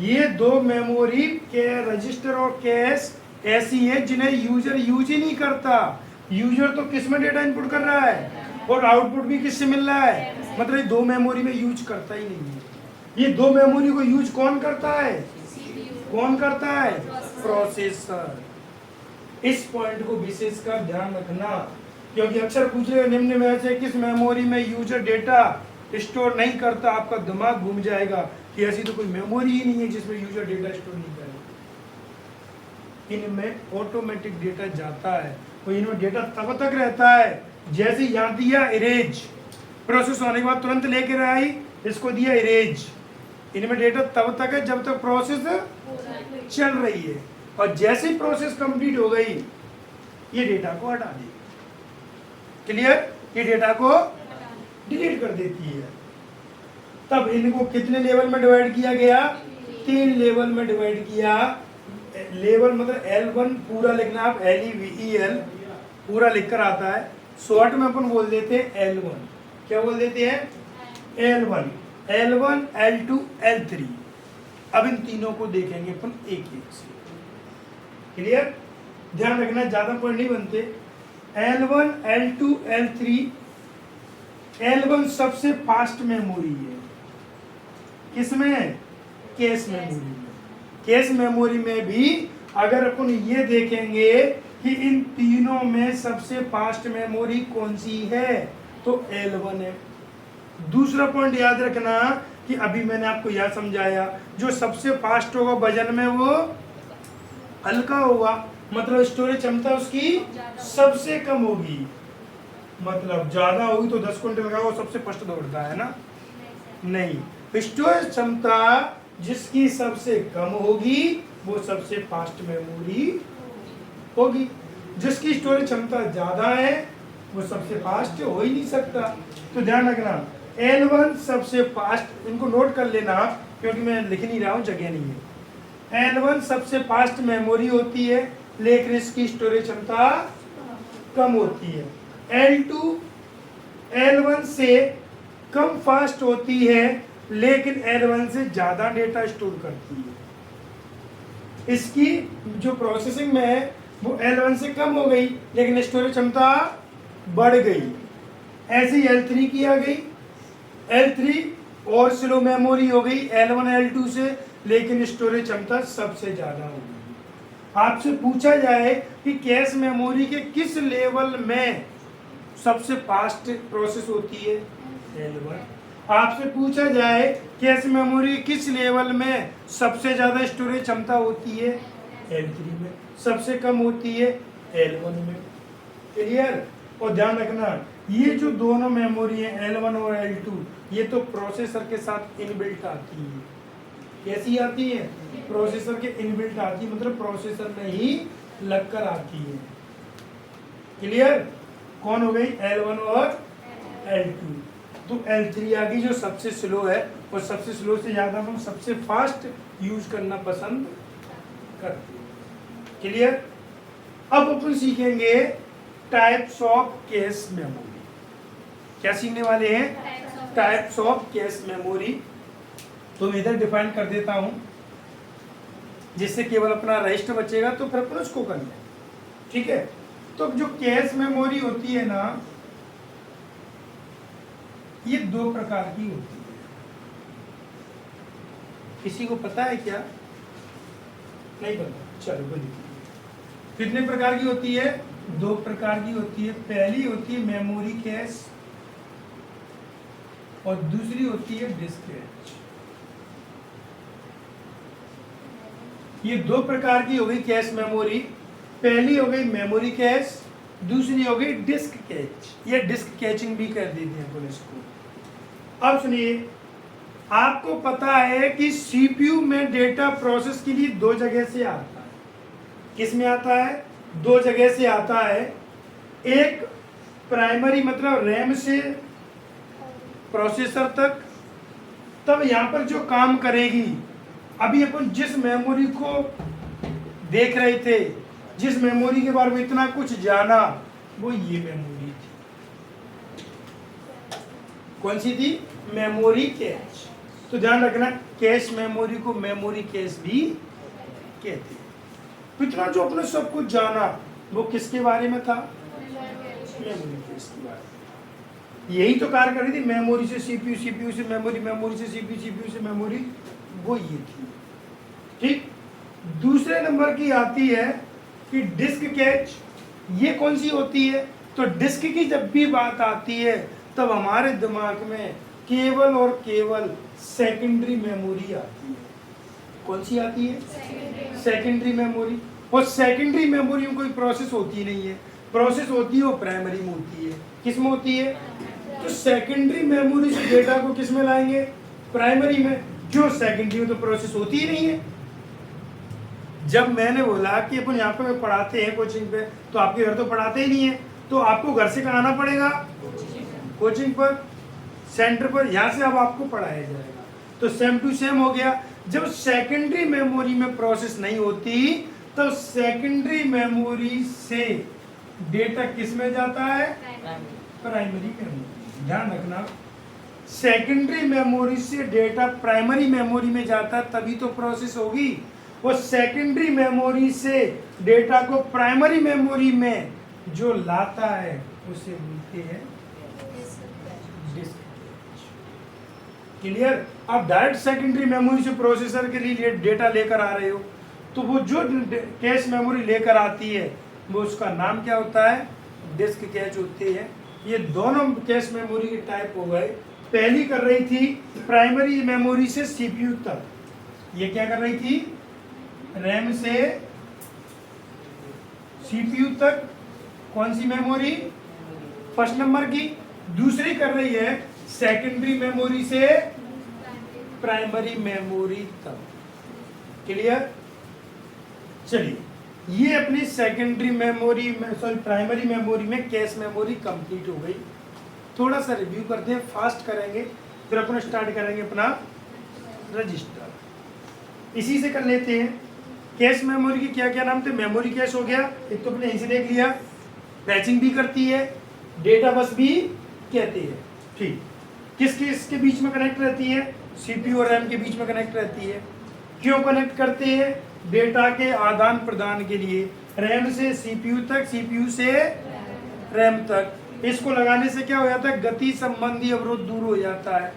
[SPEAKER 1] ये 2 मेमोरी के रजिस्टर और कैश ऐसी है जिन्हें यूजर यूज ही नहीं करता। यूजर तो किस में डेटा इनपुट कर रहा है और आउटपुट भी किससे मिल रहा है, मतलब ये 2 मेमोरी में यूज करता ही नहीं है। ये 2 मेमोरी को यूज कौन करता है, कौन करता है, प्रोसेसर। इस पॉइंट को विशेषकर ध्यान रखना, क्योंकि अक्सर पूछ रहे निम्न में से किस मेमोरी में यूजर डेटा स्टोर नहीं करता, आपका दिमाग घूम जाएगा कि ऐसी तो कोई मेमोरी ही नहीं है जिसमें यूजर डेटा स्टोर नहीं करेगा। इनमें ऑटोमेटिक डेटा जाता है, तो इनमें डेटा तब तक रहता है जैसे यहाँ दिया इरेज, प्रोसेस होने के बाद तुरंत लेकर आई, इसको दिया इरेज। इनमें डेटा तब तक है जब तक प्रोसेस चल रही है, और जैसे ही प्रोसेस कंप्लीट हो गई ये डेटा को हटा देगी। क्लियर? ये डेटा को डिलीट कर देती है। तब इनको कितने लेवल में डिवाइड किया गया, 3 लेवल में डिवाइड किया। लेवल मतलब L1 पूरा लिखना, आप LEVEL पूरा लिखकर आता है, शॉर्ट में अपन बोल देते हैं L1। क्या बोल देते हैं, L1, L2, L3। अब इन तीनों को देखेंगे अपन एक एक से। क्लियर? ध्यान रखना, ज्यादा पॉइंट नहीं बनते। L1, L2, L3। L1 सबसे फास्ट मेमोरी है, किसमें, कैश मेमोरी में। कैश मेमोरी में भी अगर अपन ये देखेंगे कि इन तीनों में सबसे फास्ट मेमोरी कौन सी है, तो L1 है। दूसरा पॉइंट याद रखना कि अभी मैंने आपको यह समझाया, जो सबसे फास्ट होगा वजन में वो हल्का होगा, मतलब स्टोरेज क्षमता उसकी सबसे कम होगी। मतलब ज्यादा होगी तो 10 क्विंटल का वो सबसे फर्स्ट दौड़ता है ना, नहीं। स्टोरेज क्षमता जिसकी सबसे कम होगी वो सबसे फास्ट मेमोरी होगी। जिसकी स्टोरेज क्षमता ज्यादा है वो सबसे फास्ट हो ही नहीं सकता। तो ध्यान रखना, L1 सबसे फास्ट, इनको नोट कर लेना क्योंकि मैं लिख नहीं रहा हूँ, जगह नहीं है। L1 सबसे फास्ट मेमोरी होती है लेकिन इसकी स्टोरेज क्षमता कम होती है। L2 L1 से कम फास्ट होती है लेकिन L1 से ज्यादा डेटा स्टोर करती है। इसकी जो प्रोसेसिंग में है वो L1 से कम हो गई लेकिन स्टोरेज क्षमता बढ़ गई। ऐसे ही L3 की आ गई, L3 और स्लो मेमोरी हो गई L1 L2 से, लेकिन स्टोरेज क्षमता सबसे ज़्यादा होगी। आपसे पूछा जाए कि कैश मेमोरी के किस लेवल में सबसे फास्ट प्रोसेस होती है, L1। आपसे पूछा जाए कैश मेमोरी किस लेवल में सबसे ज़्यादा स्टोरेज क्षमता होती है, L3 में, सबसे कम होती है L1 में। क्लियर। और ध्यान रखना, ये जो दोनों मेमोरी है L1 और L2, ये तो प्रोसेसर के साथ इनबिल्ट आती है। कैसी आती है? प्रोसेसर के इनबिल्ट आती है, मतलब प्रोसेसर में ही लगकर आती है। क्लियर। कौन हो गई? L1 और L2। तो L3 आ गई जो सबसे स्लो है, और सबसे स्लो से ज़्यादा हम सबसे फास्ट यूज करना पसंद करते हैं। क्लियर। अब अपन सीखेंगे टाइप्स ऑफ कैश मेमोरी। क्या सीखने वाले हैं? Types of cache memory. तो मैं इधर डिफाइन कर देता हूं, जिससे केवल अपना रजिस्टर बचेगा, तो फिर अपन उसको कर लें। ठीक है। तो जो कैश मेमोरी होती है ना, ये दो प्रकार की होती है। किसी को पता है क्या? नहीं पता? चलो कोई दिक्कत नहीं। कितने प्रकार की होती है? दो प्रकार की होती है। पहली होती है मेमोरी कैश और दूसरी होती है डिस्क कैश। ये दो प्रकार की हो गई कैश मेमोरी। पहली हो गई मेमोरी कैश, दूसरी हो गई डिस्क कैच, या डिस्क कैचिंग भी कर देते हैं पुलिस को। अब सुनिए, आपको पता है कि सीपीयू में डेटा प्रोसेस के लिए दो जगह से आता है। किस में आता है? दो जगह से आता है। एक प्राइमरी मतलब रैम से प्रोसेसर तक, तब यहाँ पर जो काम करेगी, अभी अपन जिस मेमोरी को देख रहे थे, जिस मेमोरी के बारे में इतना कुछ जाना, वो ये मेमोरी थी। कौन सी थी? Memory cache. तो ध्यान रखना, कैश मेमोरी को मेमोरी कैश भी कहते हैं। इतना जो अपने सब कुछ जाना, वो किसके बारे में था? मेमोरी कैश के बारे में। यही तो कार्य कर रही थी, मेमोरी से सीपीयू, सीपीयू से मेमोरी, मेमोरी से सीपीयू, सीपीयू से मेमोरी, वो ये थी। ठीक। दूसरे नंबर की आती है कि डिस्क कैच। ये कौन सी होती है? तो डिस्क की जब भी बात आती है, तब हमारे दिमाग में केवल और केवल सेकेंडरी मेमोरी आती है। कौन सी आती है? Secondary memory. और सेकेंडरी मेमोरी में कोई प्रोसेस होती नहीं है, प्रोसेस होती है वो प्राइमरी में होती है। किस में होती है? तो सेकेंडरी मेमोरी से डेटा को किस में लाएंगे? प्राइमरी में। क्यों? सेकेंडरी में तो प्रोसेस होती ही नहीं है। जब मैंने बोला कि अपन यहाँ पे पढ़ाते हैं कोचिंग पे, तो आपके घर तो पढ़ाते ही नहीं है, तो आपको घर से कहाँ आना पड़ेगा? कोचिंग पर, सेंटर पर। यहाँ से अब आपको पढ़ाया जाएगा। तो सेम टू सेम हो गया। जब सेकेंडरी मेमोरी में प्रोसेस नहीं होती, तो सेकेंडरी मेमोरी से डेटा किस में जाता है? Primary memory. ध्यान रखना, सेकेंडरी मेमोरी से डेटा प्राइमरी मेमोरी में जाता, तभी तो प्रोसेस होगी। और सेकेंडरी मेमोरी से डेटा को प्राइमरी मेमोरी में जो लाता है, उसे बोलते हैं डिस्क। क्लियर। आप डायरेक्ट सेकेंडरी मेमोरी से प्रोसेसर के लिए डेटा लेकर आ रहे हो, तो वो जो कैश मेमोरी लेकर आती है, वो उसका नाम क्या होता है? डिस्क कैच होते हैं। ये दोनों कैश मेमोरी के टाइप हो गए। पहली कर रही थी प्राइमरी मेमोरी से सीपीयू तक। ये क्या कर रही थी? रैम से सीपीयू तक। कौन सी मेमोरी? फर्स्ट नंबर की। दूसरी कर रही है सेकेंडरी मेमोरी से प्राइमरी मेमोरी तक। क्लियर। चलिए, ये अपनी सेकेंडरी मेमोरी में, सॉरी प्राइमरी मेमोरी में कैश मेमोरी कंप्लीट हो गई। थोड़ा सा रिव्यू करते हैं, फास्ट करेंगे, फिर अपन स्टार्ट करेंगे अपना रजिस्टर। इसी से कर लेते हैं। कैश मेमोरी की क्या क्या नाम थे? मेमोरी कैश हो गया, एक तो अपने इसे देख लिया। पैचिंग भी करती है, डेटा बस भी कहते हैं। ठीक। किस किस के बीच में कनेक्ट रहती है? सीपीयू और रैम के बीच में कनेक्ट रहती है। क्यों कनेक्ट करते हैं? डेटा के आदान प्रदान के लिए। रैम से सीपीयू तक, सीपीयू से रैम तक। इसको लगाने से क्या हो जाता है, गति संबंधी अवरोध दूर हो जाता है,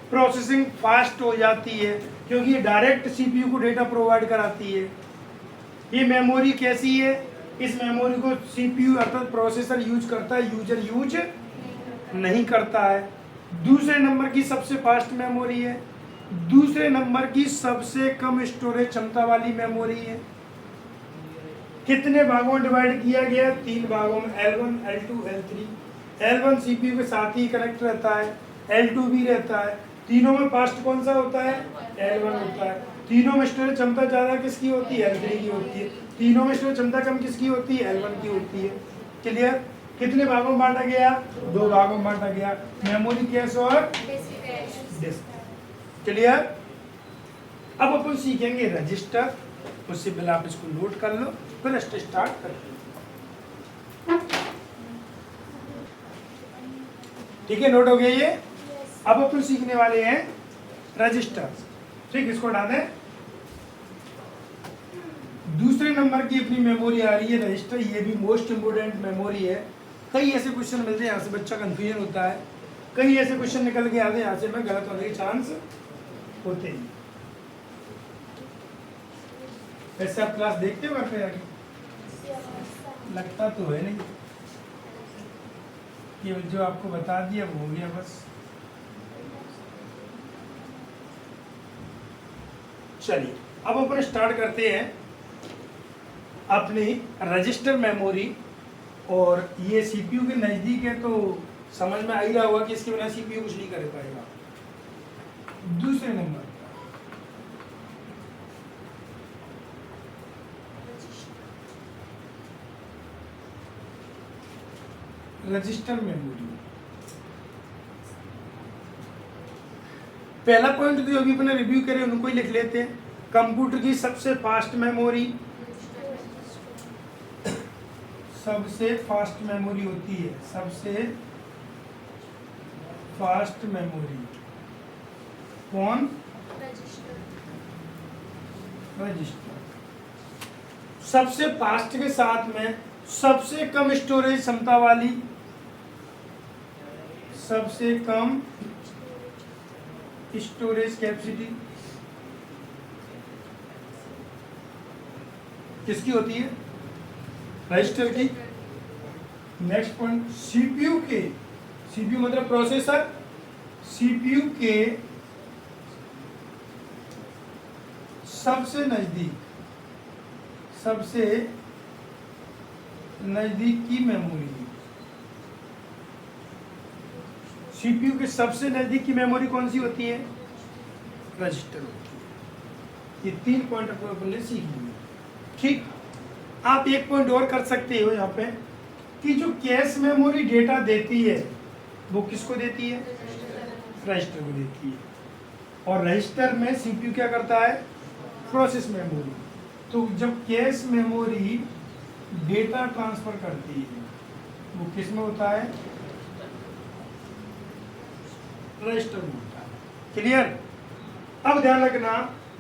[SPEAKER 1] प्रोसेसिंग फास्ट हो जाती है, क्योंकि ये डायरेक्ट सीपीयू को डेटा प्रोवाइड कराती है। ये मेमोरी कैसी है, इस मेमोरी को सीपीयू अर्थात प्रोसेसर यूज करता है, यूजर यूज नहीं करता है। दूसरे नंबर की सबसे फास्ट मेमोरी है, दूसरे नंबर की सबसे कम स्टोरेज क्षमता वाली मेमोरी है। कितने भागों में डिवाइड किया गया, 3 भागों में, L1, L2, L3। L1 CPU के साथ ही कनेक्ट रहता है, L2 भी रहता है। तीनों में फास्ट कौन सा होता है, L1 होता है। तीनों में स्टोरेज क्षमता ज़्यादा किसकी होती है, L3 की होती है। तीनों में स्टोरेज क्षमता कम किसकी होती है, L1 की होती है। क्लियर। कितने भागों में बांटा गया, 2 भागों में बांटा गया, मेमोरी कैश और डिस्क। क्लियर। अब अपन सीखेंगे रजिस्टर, उससे पहले आप इसको नोट कर लो, फिर स्टार्ट करते हैं। ठीक है, नोट हो गया ये। अब अपन सीखने वाले हैं रजिस्टर। ठीक, इसको हटा दें। दूसरे नंबर की अपनी मेमोरी आ रही है रजिस्टर, ये भी मोस्ट इंपोर्टेंट मेमोरी है। कई ऐसे क्वेश्चन मिलते हैं यहाँ से बच्चा कंफ्यूजन होता है, कई ऐसे क्वेश्चन निकल के आते हैं यहाँ से में गलत होने के चांस होते हैं। वैसे आप क्लास देखते हो घर पे आके? लगता तो है नहीं, ये जो आपको बता दिया वो हो गया बस। चलिए अब अपन स्टार्ट करते हैं अपनी रजिस्टर मेमोरी। और ये सीपीयू के नज़दीक है तो समझ में आ ही रहा होगा कि इसके बिना सीपीयू कुछ नहीं कर पाएगा। दूसरे नंबर रजिस्टर मेमोरी। पहला पॉइंट जो अभी अपने रिव्यू करें उनको ही लिख लेते हैं। कंप्यूटर की सबसे फास्ट मेमोरी, सबसे फास्ट मेमोरी होती है, सबसे फास्ट मेमोरी कौन, रजिस्टर। सबसे फास्ट के साथ में सबसे कम स्टोरेज क्षमता वाली, सबसे कम स्टोरेज कैपेसिटी किसकी होती है, रजिस्टर की। नेक्स्ट पॉइंट, सीपीयू के, सीपीयू मतलब प्रोसेसर, सीपीयू के सबसे नजदीक, सबसे नजदीक की मेमोरी। सीपीयू के सबसे नजदीक की मेमोरी कौन सी होती है, रजिस्टर होती है। ये 3 पॉइंट अपन ने सीख लिए। ठीक, आप एक पॉइंट और कर सकते हो यहाँ पे कि जो कैश मेमोरी डेटा देती है वो किसको देती है, रजिस्टर को देती है। और रजिस्टर में सीपीयू क्या करता है, प्रोसेस मेमोरी। तो जब कैश मेमोरी डेटा ट्रांसफर करती है वो किस में होता है, रजिस्टर में होता है। क्लियर। अब ध्यान रखना,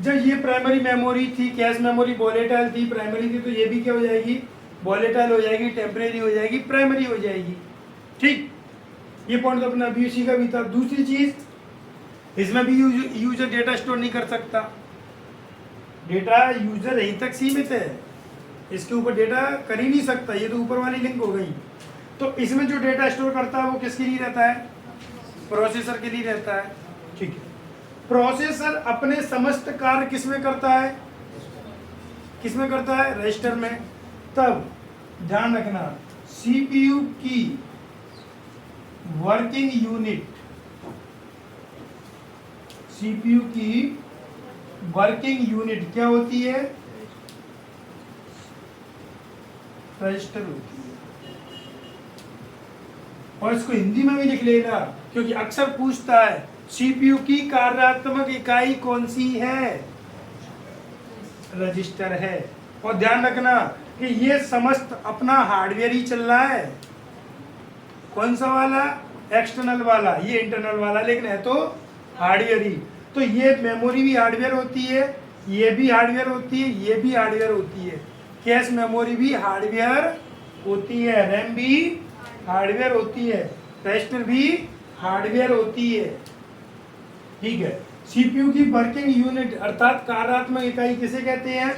[SPEAKER 1] जब ये प्राइमरी मेमोरी थी, कैश मेमोरी वोलेटाइल थी, प्राइमरी थी, तो ये भी क्या हो जाएगी, वोलेटाइल हो जाएगी, टेम्परेरी हो जाएगी, प्राइमरी हो जाएगी। ठीक, ये पॉइंट तो अपना बीयूसी का भी था। दूसरी चीज, इसमें भी यूजर डेटा स्टोर नहीं कर सकता, डेटा यूजर यहीं तक सीमित है, इसके ऊपर डेटा कर ही नहीं सकता, ये तो ऊपर वाली लिंक हो गई। तो इसमें जो डेटा स्टोर करता है वो किसके लिए रहता है, प्रोसेसर के लिए रहता है। ठीक है, प्रोसेसर अपने समस्त कार्य किसमें करता है, किसमें करता है, रजिस्टर में। तब ध्यान रखना, सीपीयू की वर्किंग यूनिट, सीपीयू की वर्किंग यूनिट क्या होती है, रजिस्टर होती है। और इसको हिंदी में भी लिख लेना, क्योंकि अक्सर पूछता है सीपीयू की कार्यात्मक इकाई कौन सी है, रजिस्टर है। और ध्यान रखना कि ये समस्त अपना हार्डवेयर ही चल रहा है, कौन सा वाला, एक्सटर्नल वाला, ये इंटरनल वाला, लेकिन है तो हार्डवेयर ही। तो ये मेमोरी भी हार्डवेयर होती है, ये भी हार्डवेयर होती है, ये भी हार्डवेयर होती है। कैश मेमोरी भी हार्डवेयर होती है, रैम भी हार्डवेयर होती है, रजिस्टर भी हार्डवेयर होती है, ठीक है। सीपीयू की वर्किंग यूनिट अर्थात कार्यात्मक इकाई किसे कहते हैं?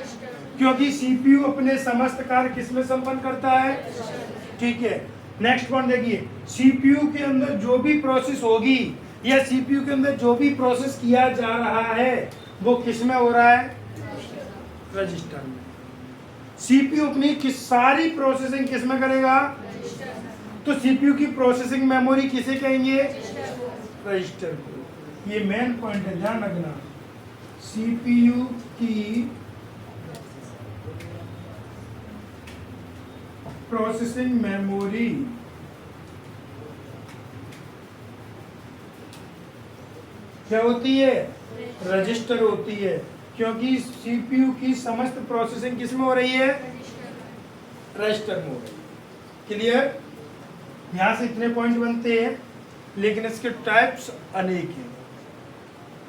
[SPEAKER 1] क्योंकि सीपीयू अपने समस्त कार्य किसमें संपन्न करता है? ठीक है। नेक्स्ट पॉइंट देखिए, सीपीयू के अंदर जो भी प्रोसेस होगी या सीपीयू के अंदर जो भी प्रोसेस किया जा रहा है वो किस में हो रहा है? रजिस्टर में। सीपीयू अपनी सारी प्रोसेसिंग किस में करेगा? तो सीपीयू की प्रोसेसिंग मेमोरी किसे कहेंगे? रजिस्टर को। ये मेन पॉइंट है, ध्यान रखना। सीपीयू की प्रोसेसिंग मेमोरी क्या होती है? रजिस्टर होती है, क्योंकि सीपीयू की समस्त प्रोसेसिंग किस में हो रही है? रजिस्टर में हो रही है। क्लियर? यहां से इतने पॉइंट बनते हैं, लेकिन इसके टाइप्स अनेक हैं।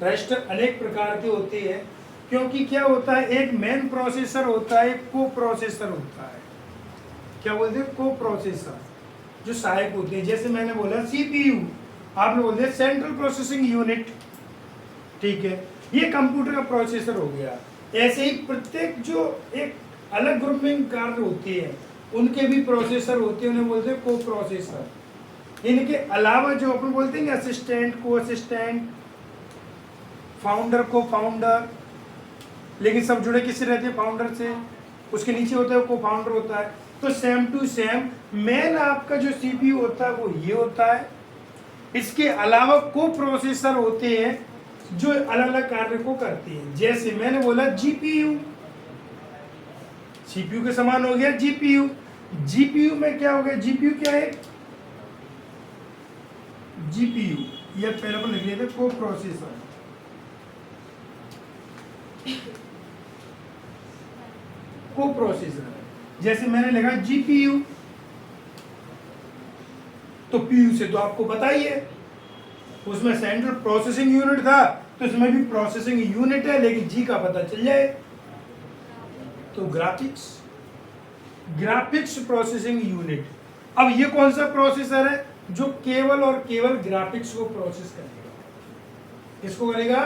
[SPEAKER 1] रजिस्टर अनेक प्रकार के होते हैं, क्योंकि क्या होता है, एक मेन प्रोसेसर होता है, एक को प्रोसेसर होता है। क्या बोलते हैं? को प्रोसेसर, जो सहायक होते हैं। जैसे मैंने बोला सीपीयू, आपने बोल दिया सेंट्रल प्रोसेसिंग यूनिट, ठीक है, ये कंप्यूटर का प्रोसेसर हो गया। ऐसे ही प्रत्येक जो एक अलग ग्रुप में कार्य होती है उनके भी प्रोसेसर होते हैं, उन्हें बोलते हैं को प्रोसेसर। इनके अलावा जो अपन बोलते हैं असिस्टेंट, को असिस्टेंट, फाउंडर, को फाउंडर, लेकिन सब जुड़े किससे रहते हैं? फाउंडर से। उसके नीचे होता है को फाउंडर होता है। तो सेम टू सेम मेन आपका जो सीपीयू होता है वो ये होता है। इसके अलावा को प्रोसेसर होते हैं जो अलग अलग कार्य को करते हैं। जैसे मैंने बोला जीपीयू, सीपीयू के समान हो गया जीपीयू। जीपीयू में क्या हो गया? जीपीयू क्या है? जीपीयू, ये पहले अपन लिख लेते को प्रोसेसर। को प्रोसेसर जैसे मैंने लिखा जीपीयू, तो पीयू से तो आपको बताइए, उसमें सेंट्रल प्रोसेसिंग यूनिट था, तो इसमें भी प्रोसेसिंग यूनिट है, लेकिन जी का पता चल जाए तो ग्राफिक्स, ग्राफिक्स प्रोसेसिंग यूनिट। अब ये कौन सा प्रोसेसर है? जो केवल और केवल ग्राफिक्स को प्रोसेस करेगा। किसको करेगा?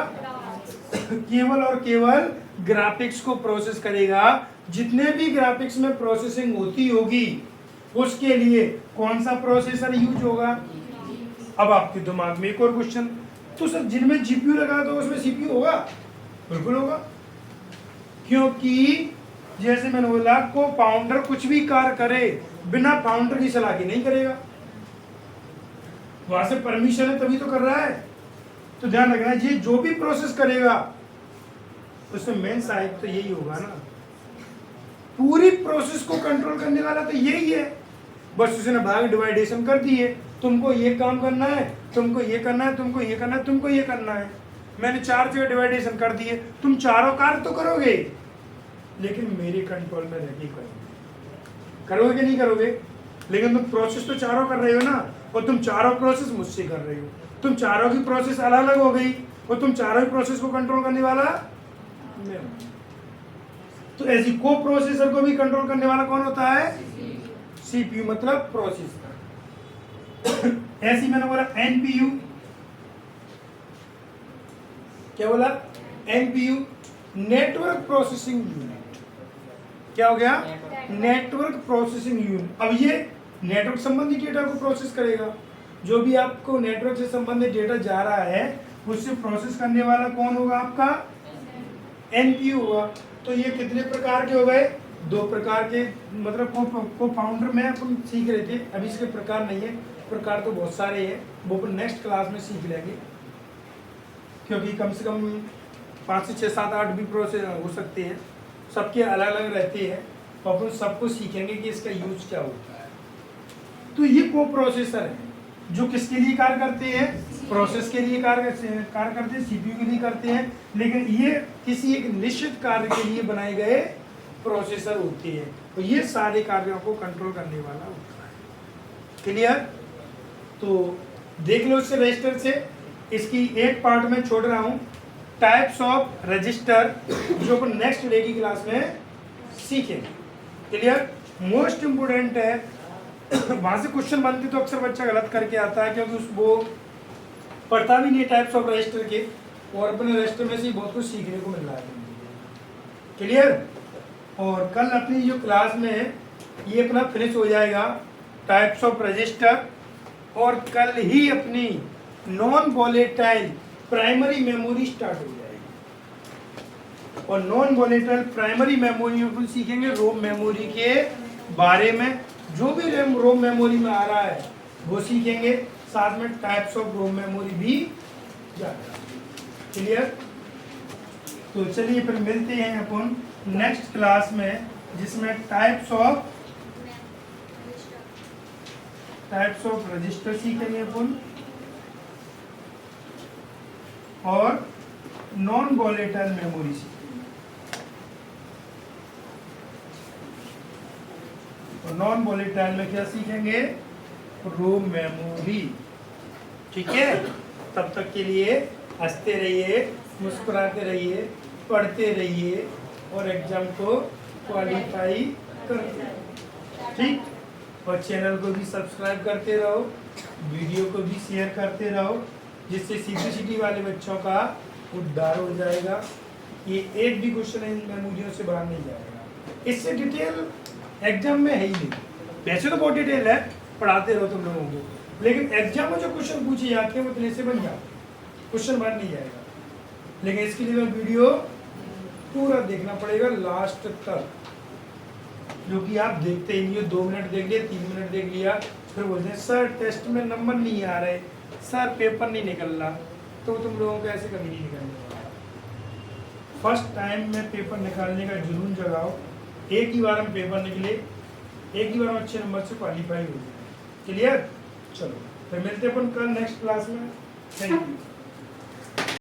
[SPEAKER 1] केवल और केवल ग्राफिक्स को प्रोसेस करेगा। जितने भी ग्राफिक्स में प्रोसेसिंग होती होगी उसके लिए कौन सा प्रोसेसर यूज होगा? अब आपके दिमाग में एक और क्वेश्चन, तो सर जिनमें जीपीयू लगा तो उसमें सीपीयू होगा? बिल्कुल होगा, क्योंकि जैसे मैंने बोला को फाउंडर कुछ भी कार्य करे बिना फाउंडर की सलाह के नहीं करेगा। वहां से परमिशन है तभी तो कर रहा है। तो ध्यान रखना, ये जो भी प्रोसेस करेगा उसमें मेन सहायक तो यही होगा ना। पूरी प्रोसेस को कंट्रोल करने वाला तो यही है। बस उसने भाग डिवाइडेशन कर दी है, तुमको ये काम करना है, तुमको ये करना है, तुमको ये करना है, तुमको ये करना है। मैंने 4 जगह डिवाइडेशन कर दिए, तुम चारों कार्य तो करोगे, लेकिन मेरे कंट्रोल में रहकर करोगे कि नहीं करोगे? लेकिन तुम प्रोसेस तो चारों कर रहे हो ना, और तुम चारों प्रोसेस मुझसे कर रहे हो। तुम चारों की प्रोसेस अलग अलग हो गई और तुम चारों ही प्रोसेस को कंट्रोल करने वाला मैं हूं। तो ऐसी को प्रोसेसर को भी कंट्रोल करने वाला कौन होता है? सीपीयू, मतलब प्रोसेसर। ऐसी मैंने बोला एनपीयू, क्या बोला? NPU, network processing unit. क्या हो गया? Network processing unit. अब ये नेटवर्क संबंधी डेटा को प्रोसेस करेगा। जो भी आपको नेटवर्क से संबंधित डेटा जा रहा है उससे प्रोसेस करने वाला कौन होगा? आपका एनपीयू होगा। तो ये कितने प्रकार के हो गए? 2 प्रकार के, मतलब को फाउंडर में अपन सीख रहे थे, अभी इसके प्रकार नहीं है। प्रकार तो बहुत सारे हैं, वो अपन नेक्स्ट क्लास में सीख लेंगे, क्योंकि कम से कम 5 से 6, 7, 8 भी प्रोसेस हो सकते हैं, सबके अलग अलग रहते हैं। तो अपन सबको सीखेंगे कि इसका यूज क्या होता है। तो ये को प्रोसेसर है जो किसके लिए कार्य करते हैं? प्रोसेस के लिए कार्य करते हैं, सीपीयू के लिए करते हैं, लेकिन ये किसी एक निश्चित कार्य के लिए बनाए गए प्रोसेसर होते हैं। तो ये सारे कार्यों को कंट्रोल करने वाला होता है। क्लियर? तो देख लो इससे रजिस्टर से, इसकी एक पार्ट में छोड़ रहा हूं, टाइप्स ऑफ रजिस्टर, जो अपन नेक्स्ट डे की क्लास में सीखेंगे। क्लियर? मोस्ट इंपोर्टेंट है वहाँ से क्वेश्चन बनते तो अक्सर बच्चा गलत करके आता है, क्योंकि उस वो पढ़ता भी नहीं है टाइप्स ऑफ रजिस्टर के, और अपने रजिस्टर में से ही बहुत कुछ सीखने को मिल रहा है। क्लियर? और कल अपनी जो क्लास में है ये अपना फिनिश हो जाएगा टाइप्स ऑफ रजिस्टर, और कल ही अपनी non volatile primary memory start हो जाएगी। और नॉन वॉलेटाइल प्राइमरी मेमोरी में अपन सीखेंगे रोम मेमोरी के बारे में, जो भी रोम मेमोरी में आ रहा है वो सीखेंगे, साथ में टाइप्स ऑफ रोम मेमोरी भी जाएगा। क्लियर? तो चलिए फिर मिलते हैं अपन नेक्स्ट क्लास में, जिसमें टाइप्स ऑफ रजिस्टर सीखेंगे अपन, और नॉन वॉलेटाइल मेमोरी सीखेंगे। और नॉन वॉलेटाइल में क्या सीखेंगे? रोम मेमोरी। ठीक है? तब तक के लिए हंसते रहिए, मुस्कुराते रहिए, पढ़ते रहिए और एग्जाम को क्वालिफाई करते रहिए। ठीक? और चैनल को भी सब्सक्राइब करते रहो, वीडियो को भी शेयर करते रहो, जिससे सीपीसीटी वाले बच्चों का उद्धार हो जाएगा। ये एक भी क्वेश्चन इन मेमोरियों से बाहर नहीं जाएगा। इससे डिटेल एग्जाम में है ही नहीं। वैसे तो बहुत डिटेल है, पढ़ाते रहो तुम लोगों को, लेकिन एग्जाम में जो क्वेश्चन पूछे जाते हैं वो इतने से बन जाते, क्वेश्चन बाहर नहीं जाएगा। लेकिन इसके लिए वीडियो पूरा देखना पड़ेगा लास्ट तक, जो कि आप देखते ही नहीं हो। 2 मिनट देख लिया, 3 मिनट देख लिया, फिर बोलते हैं सर टेस्ट में नंबर नहीं आ रहे, सर पेपर नहीं निकल रहा। तो तुम लोगों को ऐसे कभी नहीं निकलने वाला। फर्स्ट टाइम में पेपर निकालने का जुनून जगाओ, एक ही बार में पेपर निकले, एक ही बार में अच्छे नंबर से क्वालिफाई हो जाए। क्लियर? चलो फिर मिलते हैं अपन कल नेक्स्ट क्लास में। Thank you.